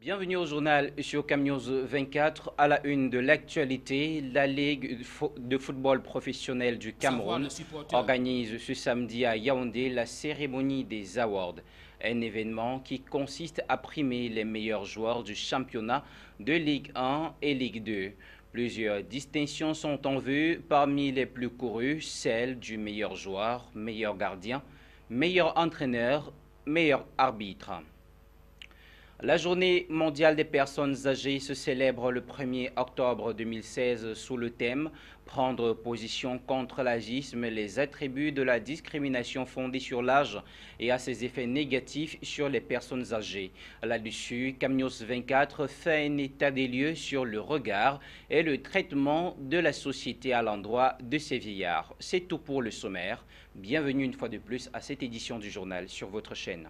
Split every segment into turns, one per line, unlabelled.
Bienvenue au journal sur Camnews 24. À la une de l'actualité, la Ligue de football professionnel du Cameroun organise ce samedi à Yaoundé la cérémonie des awards, un événement qui consiste à primer les meilleurs joueurs du championnat de Ligue 1 et Ligue 2. Plusieurs distinctions sont en vue, parmi les plus courues, celle du meilleur joueur, meilleur gardien, meilleur entraîneur, meilleur arbitre. La journée mondiale des personnes âgées se célèbre le 1er octobre 2016 sous le thème « Prendre position contre l'agisme, les attributs de la discrimination fondée sur l'âge et à ses effets négatifs sur les personnes âgées ». Là-dessus, Camnews 24 fait un état des lieux sur le regard et le traitement de la société à l'endroit de ces vieillards. C'est tout pour le sommaire. Bienvenue une fois de plus à cette édition du journal sur votre chaîne.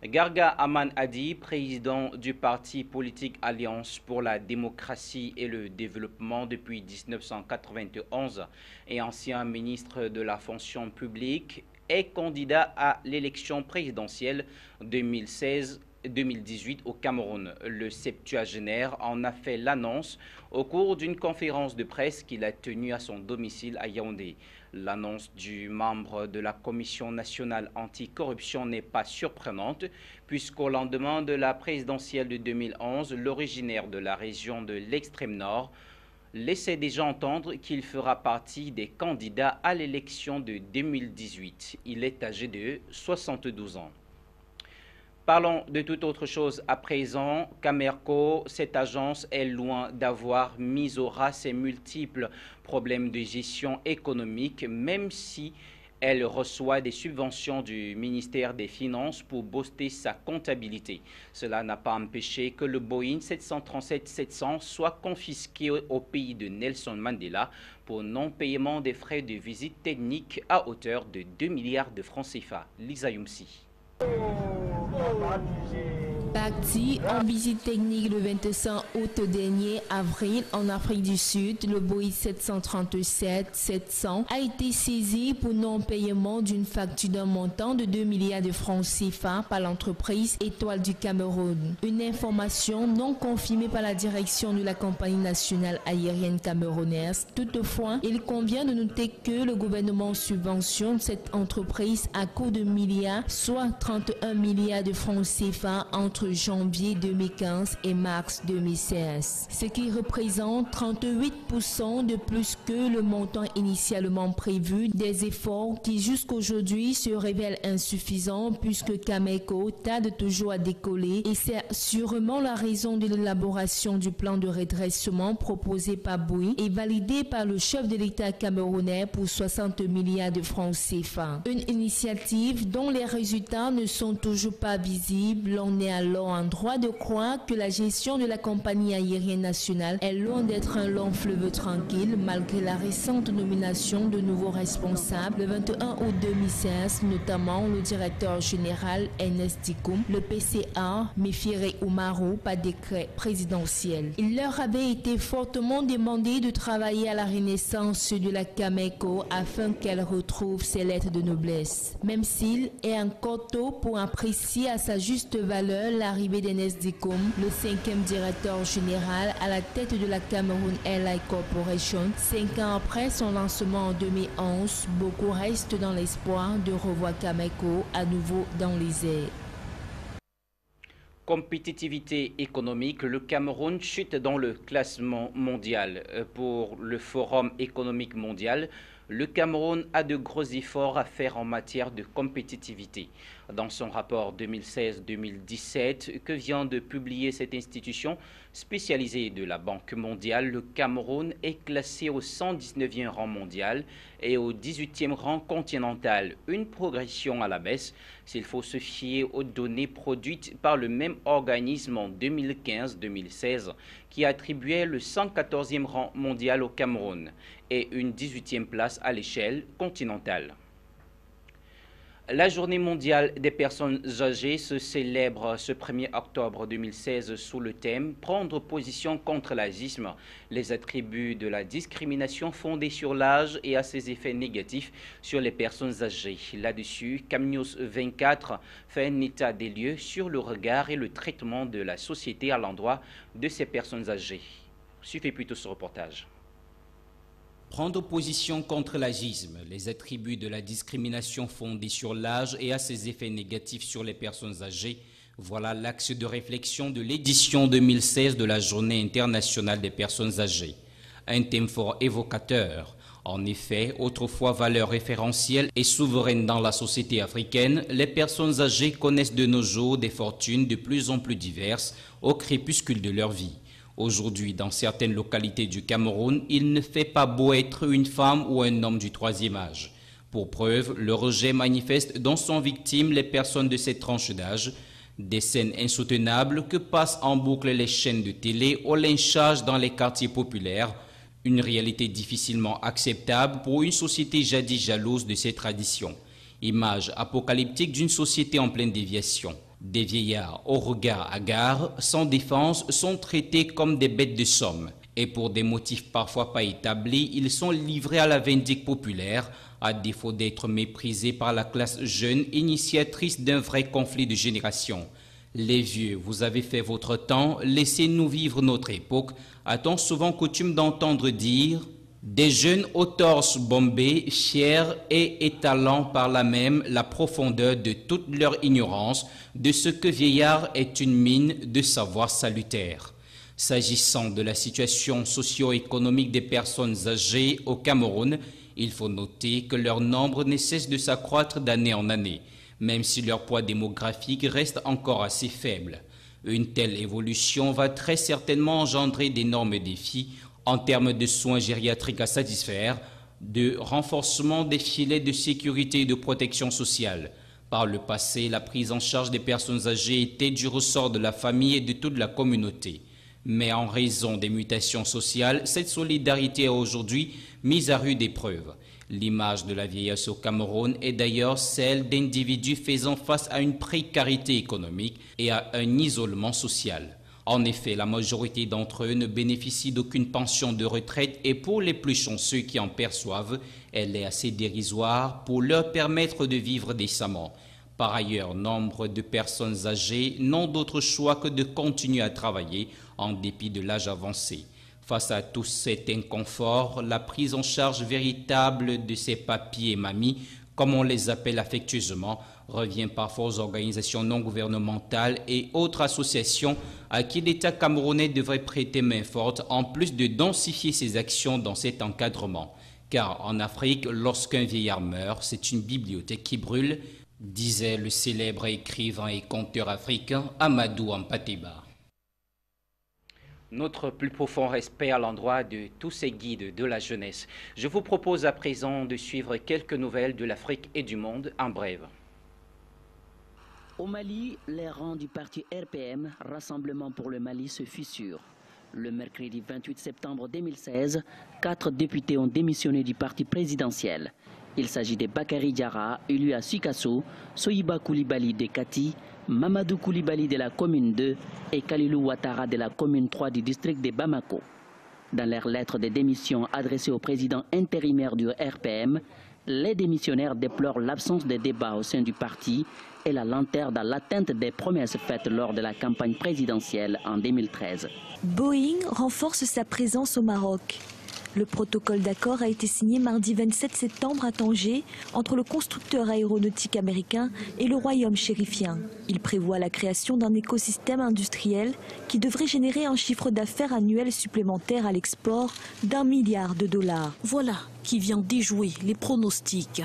Garga Aman Hadi, président du parti politique Alliance pour la démocratie et le développement depuis 1991 et ancien ministre de la fonction publique, est candidat à l'élection présidentielle 2016-2018 au Cameroun. Le septuagénaire en a fait l'annonce au cours d'une conférence de presse qu'il a tenue à son domicile à Yaoundé. L'annonce du membre de la Commission nationale anticorruption n'est pas surprenante, puisqu'au lendemain de la présidentielle de 2011, l'originaire de la région de l'extrême nord laissait déjà entendre qu'il fera partie des candidats à l'élection de 2018. Il est âgé de 72 ans. Parlons de toute autre chose à présent. Camerco, cette agence est loin d'avoir mis au ras ses multiples problèmes de gestion économique, même si elle reçoit des subventions du ministère des Finances pour booster sa comptabilité. Cela n'a pas empêché que le Boeing 737-700 soit confisqué au pays de Nelson Mandela pour non-paiement des frais de visite technique à hauteur de 2 milliards de francs CFA. Lisa Youmsi.
Parti en visite technique le 25 août dernier, avril, en Afrique du Sud, le Boeing 737-700 a été saisi pour non-paiement d'une facture d'un montant de 2 milliards de francs CFA par l'entreprise Étoile du Cameroun. Une information non confirmée par la direction de la compagnie nationale aérienne camerounaise. Toutefois, il convient de noter que le gouvernement subventionne cette entreprise à coût de milliards, soit 31 milliards de francs CFA entre janvier 2015 et mars 2016, ce qui représente 38% de plus que le montant initialement prévu, des efforts qui jusqu'aujourd'hui se révèlent insuffisants puisque Cameco tarde toujours à décoller et c'est sûrement la raison de l'élaboration du plan de redressement proposé par Boeing et validé par le chef de l'État camerounais pour 60 milliards de francs CFA. Une initiative dont les résultats ne sont toujours pas visibles. On est alors en droit de croire que la gestion de la compagnie aérienne nationale est loin d'être un long fleuve tranquille malgré la récente nomination de nouveaux responsables le 21 août 2016, notamment le directeur général Ernest Dikoum, le PCA Mifire Oumarou par décret présidentiel. Il leur avait été fortement demandé de travailler à la renaissance de la Cameco afin qu'elle retrouve ses lettres de noblesse. Même s'il est encore tôt pour apprécier à sa juste valeur l'arrivée d'Ernest Dikoum, le 5e directeur général à la tête de la Cameroun Airline Corporation. 5 ans après son lancement en 2011, beaucoup restent dans l'espoir de revoir Cameco à nouveau dans les airs.
Compétitivité économique, le Cameroun chute dans le classement mondial. Pour le Forum économique mondial, le Cameroun a de gros efforts à faire en matière de compétitivité. Dans son rapport 2016-2017 que vient de publier cette institution spécialisée de la Banque mondiale, le Cameroun est classé au 119e rang mondial et au 18e rang continental. Une progression à la baisse s'il faut se fier aux données produites par le même organisme en 2015-2016 qui attribuait le 114e rang mondial au Cameroun et une 18e place à l'échelle continentale. La journée mondiale des personnes âgées se célèbre ce 1er octobre 2016 sous le thème « Prendre position contre l'agisme, les attributs de la discrimination fondée sur l'âge et à ses effets négatifs sur les personnes âgées ». Là-dessus, CamNews 24 fait un état des lieux sur le regard et le traitement de la société à l'endroit de ces personnes âgées. Suivez plutôt ce reportage.
Prendre position contre l'agisme, les attributs de la discrimination fondée sur l'âge et à ses effets négatifs sur les personnes âgées, voilà l'axe de réflexion de l'édition 2016 de la Journée internationale des personnes âgées. Un thème fort évocateur. En effet, autrefois valeur référentielle et souveraine dans la société africaine, les personnes âgées connaissent de nos jours des fortunes de plus en plus diverses au crépuscule de leur vie. Aujourd'hui, dans certaines localités du Cameroun, il ne fait pas beau être une femme ou un homme du troisième âge. Pour preuve, le rejet manifeste dont sont victimes les personnes de cette tranche d'âge, des scènes insoutenables que passent en boucle les chaînes de télé au lynchage dans les quartiers populaires, une réalité difficilement acceptable pour une société jadis jalouse de ses traditions. Image apocalyptique d'une société en pleine déviation. Des vieillards au regard hagard, sans défense, sont traités comme des bêtes de somme. Et pour des motifs parfois pas établis, ils sont livrés à la vindicte populaire, à défaut d'être méprisés par la classe jeune, initiatrice d'un vrai conflit de génération. Les vieux, vous avez fait votre temps, laissez-nous vivre notre époque, a-t-on souvent coutume d'entendre dire. Des jeunes au torse bombé, fiers et étalant par là même la profondeur de toute leur ignorance de ce que vieillard est une mine de savoir salutaire. S'agissant de la situation socio-économique des personnes âgées au Cameroun, il faut noter que leur nombre ne cesse de s'accroître d'année en année, même si leur poids démographique reste encore assez faible. Une telle évolution va très certainement engendrer d'énormes défis en termes de soins gériatriques à satisfaire, de renforcement des filets de sécurité et de protection sociale. Par le passé, la prise en charge des personnes âgées était du ressort de la famille et de toute la communauté. Mais en raison des mutations sociales, cette solidarité est aujourd'hui mise à rude épreuve. L'image de la vieillesse au Cameroun est d'ailleurs celle d'individus faisant face à une précarité économique et à un isolement social. En effet, la majorité d'entre eux ne bénéficient d'aucune pension de retraite et pour les plus chanceux qui en perçoivent, elle est assez dérisoire pour leur permettre de vivre décemment. Par ailleurs, nombre de personnes âgées n'ont d'autre choix que de continuer à travailler en dépit de l'âge avancé. Face à tout cet inconfort, la prise en charge véritable de ces papis et mamies, comme on les appelle affectueusement, revient parfois aux organisations non gouvernementales et autres associations à qui l'État camerounais devrait prêter main forte en plus de densifier ses actions dans cet encadrement. Car en Afrique, lorsqu'un vieillard meurt, c'est une bibliothèque qui brûle, disait le célèbre écrivain et conteur africain Amadou Hampâté-Bâ.
Notre plus profond respect à l'endroit de tous ces guides de la jeunesse. Je vous propose à présent de suivre quelques nouvelles de l'Afrique et du monde en bref.
Au Mali, les rangs du parti RPM, Rassemblement pour le Mali, se fissurent. Le mercredi 28 septembre 2016, 4 députés ont démissionné du parti présidentiel. Il s'agit de Bakary Diarra, élu à Sikasso, Soyiba Koulibaly de Kati, Mamadou Koulibaly de la commune 2 et Kalilou Ouattara de la commune 3 du district de Bamako. Dans leur lettre de démission adressée au président intérimaire du RPM, les démissionnaires déplorent l'absence de débat au sein du parti et la lenteur dans l'atteinte des promesses faites lors de la campagne présidentielle en 2013.
Boeing renforce sa présence au Maroc. Le protocole d'accord a été signé mardi 27 septembre à Tanger entre le constructeur aéronautique américain et le royaume chérifien. Il prévoit la création d'un écosystème industriel qui devrait générer un chiffre d'affaires annuel supplémentaire à l'export d'1 milliard de dollars.
Voilà qui vient déjouer les pronostics.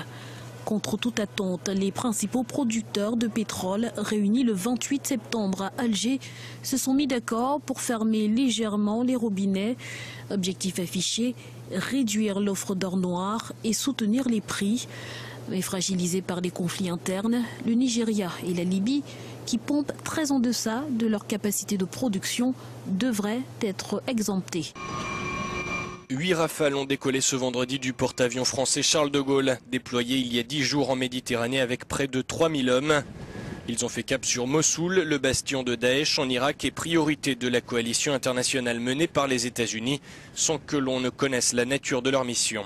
Contre toute attente, les principaux producteurs de pétrole réunis le 28 septembre à Alger se sont mis d'accord pour fermer légèrement les robinets. Objectif affiché, réduire l'offre d'or noir et soutenir les prix. Mais fragilisés par les conflits internes, le Nigeria et la Libye, qui pompent très en deçà de leur capacité de production, devraient être exemptés.
8 rafales ont décollé ce vendredi du porte-avions français Charles de Gaulle, déployé il y a 10 jours en Méditerranée avec près de 3000 hommes. Ils ont fait cap sur Mossoul, le bastion de Daesh en Irak et priorité de la coalition internationale menée par les États-Unis, sans que l'on ne connaisse la nature de leur mission.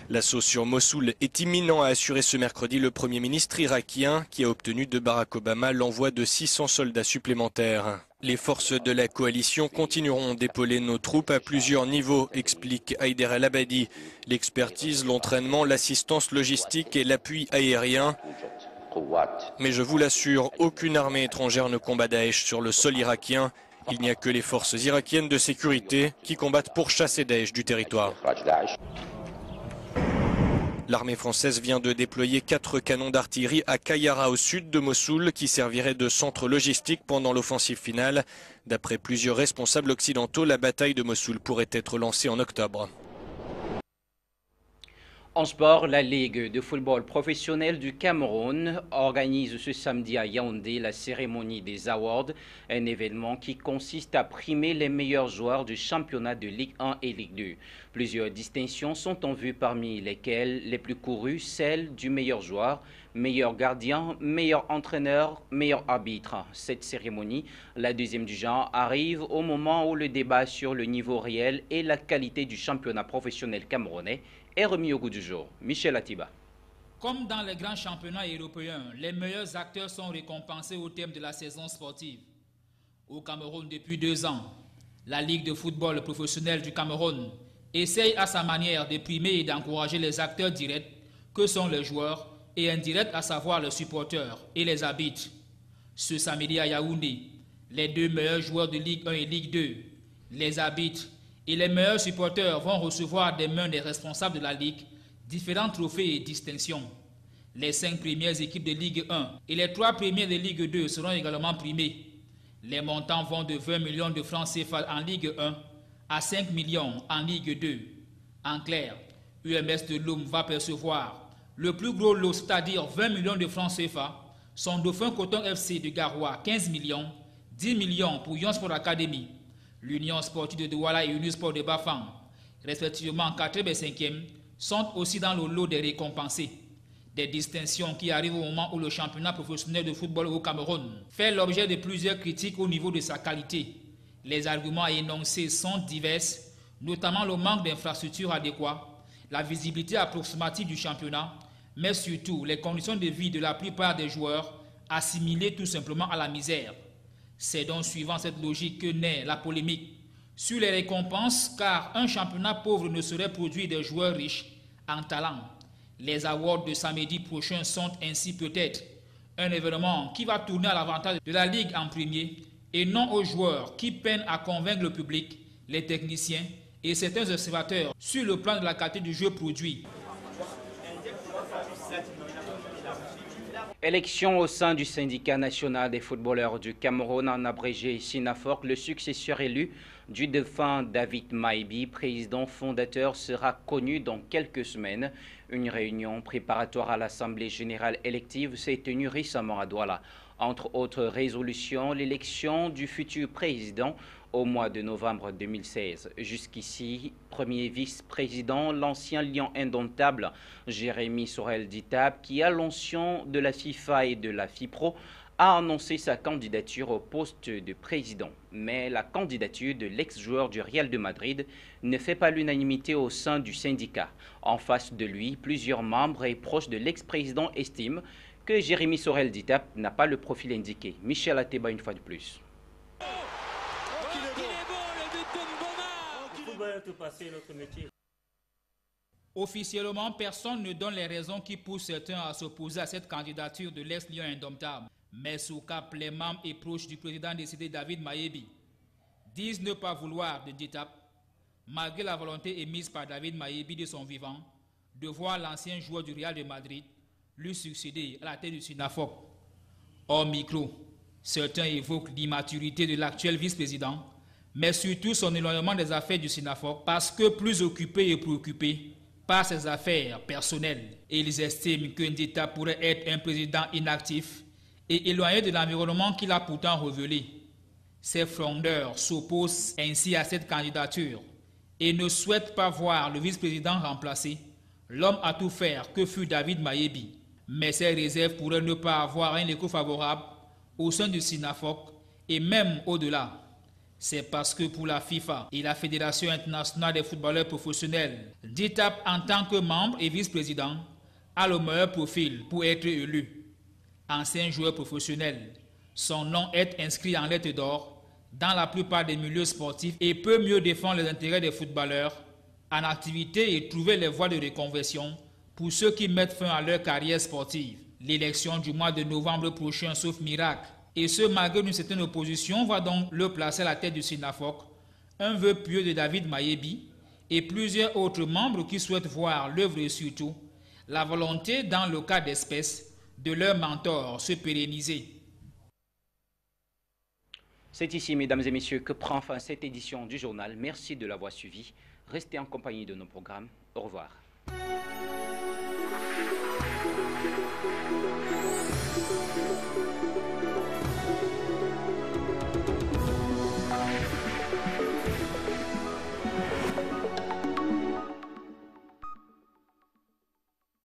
L'assaut sur Mossoul est imminent, a assuré ce mercredi le Premier ministre irakien, qui a obtenu de Barack Obama l'envoi de 600 soldats supplémentaires. Les forces de la coalition continueront d'épauler nos troupes à plusieurs niveaux, explique Haider El-Abadi. L'expertise, l'entraînement, l'assistance logistique et l'appui aérien. Mais je vous l'assure, aucune armée étrangère ne combat Daesh sur le sol irakien. Il n'y a que les forces irakiennes de sécurité qui combattent pour chasser Daesh du territoire. L'armée française vient de déployer 4 canons d'artillerie à Kayara au sud de Mossoul qui serviraient de centre logistique pendant l'offensive finale. D'après plusieurs responsables occidentaux, la bataille de Mossoul pourrait être lancée en octobre.
En sport, la Ligue de football professionnel du Cameroun organise ce samedi à Yaoundé la cérémonie des Awards, un événement qui consiste à primer les meilleurs joueurs du championnat de Ligue 1 et Ligue 2. Plusieurs distinctions sont en vue, parmi lesquelles les plus courues, celle du meilleur joueur, meilleur gardien, meilleur entraîneur, meilleur arbitre. Cette cérémonie, la deuxième du genre, arrive au moment où le débat sur le niveau réel et la qualité du championnat professionnel camerounais est remis au goût du jour. Michel Atiba.
Comme dans les grands championnats européens, les meilleurs acteurs sont récompensés au terme de la saison sportive. Au Cameroun, depuis 2 ans, la Ligue de football professionnel du Cameroun essaye à sa manière de primer et d'encourager les acteurs directs que sont les joueurs et indirects, à savoir les supporters et les arbitres. Ce samedi à Yaoundé, les 2 meilleurs joueurs de Ligue 1 et Ligue 2, les arbitres et les meilleurs supporters vont recevoir des mains des responsables de la Ligue différents trophées et distinctions. Les 5 premières équipes de Ligue 1 et les 3 premiers de Ligue 2 seront également primés. Les montants vont de 20 millions de francs CFA en Ligue 1 à 5 millions en Ligue 2. En clair, UMS de Loum va percevoir le plus gros lot, c'est-à-dire 20 millions de francs CFA, son dauphin Coton FC de Garoua 15 millions, 10 millions pour Yon Sport Academy, l'Union sportive de Douala et Unisport de Bafang, respectivement 4e et 5e, sont aussi dans le lot des récompensés. Des distinctions qui arrivent au moment où le championnat professionnel de football au Cameroun fait l'objet de plusieurs critiques au niveau de sa qualité. Les arguments énoncés sont divers, notamment le manque d'infrastructures adéquates, la visibilité approximative du championnat, mais surtout les conditions de vie de la plupart des joueurs assimilées tout simplement à la misère. C'est donc suivant cette logique que naît la polémique sur les récompenses, car un championnat pauvre ne saurait produire des joueurs riches en talent. Les awards de samedi prochain sont ainsi peut-être un événement qui va tourner à l'avantage de la Ligue en premier et non aux joueurs qui peinent à convaincre le public, les techniciens et certains observateurs sur le plan de la qualité du jeu produit.
Élection au sein du syndicat national des footballeurs du Cameroun, en abrégé SINAFOC. Le successeur élu du défunt David Maïbi, président fondateur, sera connu dans quelques semaines. Une réunion préparatoire à l'Assemblée générale élective s'est tenue récemment à Douala. Entre autres résolutions, l'élection du futur président au mois de novembre 2016. Jusqu'ici, premier vice-président, l'ancien lion indomptable Jérémy Sorel Ditap, qui à l'onction de la FIFA et de la FIPRO, a annoncé sa candidature au poste de président. Mais la candidature de l'ex-joueur du Real de Madrid ne fait pas l'unanimité au sein du syndicat. En face de lui, plusieurs membres et proches de l'ex-président estiment que Jérémy Sorel Ditap n'a pas le profil indiqué. Michel Ateba une fois de plus.
Officiellement, personne ne donne les raisons qui poussent certains à s'opposer à cette candidature de l'ex-lion indomptable. Mais sous cap, les membres et proches du président décédé David Maïbi disent ne pas vouloir de Ditap, malgré la volonté émise par David Maïbi de son vivant de voir l'ancien joueur du Real de Madrid lui succéder à la tête du SINAFOC. Hors micro, certains évoquent l'immaturité de l'actuel vice-président, mais surtout son éloignement des affaires du SINAFOC parce que plus occupé et préoccupé par ses affaires personnelles. Et ils estiment qu'un Ditap pourrait être un président inactif et éloigné de l'environnement qu'il a pourtant révélé. Ces frondeurs s'opposent ainsi à cette candidature et ne souhaite pas voir le vice-président remplacé l'homme à tout faire que fut David Mayebi. Mais ces réserves pourraient ne pas avoir un écho favorable au sein du SINAFOC et même au-delà. C'est parce que pour la FIFA et la Fédération internationale des footballeurs professionnels, DITAP en tant que membre et vice-président a le meilleur profil pour être élu. Ancien joueur professionnel, son nom est inscrit en lettres d'or dans la plupart des milieux sportifs et peut mieux défendre les intérêts des footballeurs en activité et trouver les voies de reconversion pour ceux qui mettent fin à leur carrière sportive. L'élection du mois de novembre prochain, sauf miracle, et ce malgré une certaine opposition, va donc le placer à la tête du SINAFOC, un vœu pieux de David Mayebi et plusieurs autres membres qui souhaitent voir l'œuvre et surtout la volonté, dans le cas d'espèce, de leur mentor se pérenniser.
C'est ici, mesdames et messieurs, que prend fin cette édition du journal. Merci de l'avoir suivi. Restez en compagnie de nos programmes. Au revoir.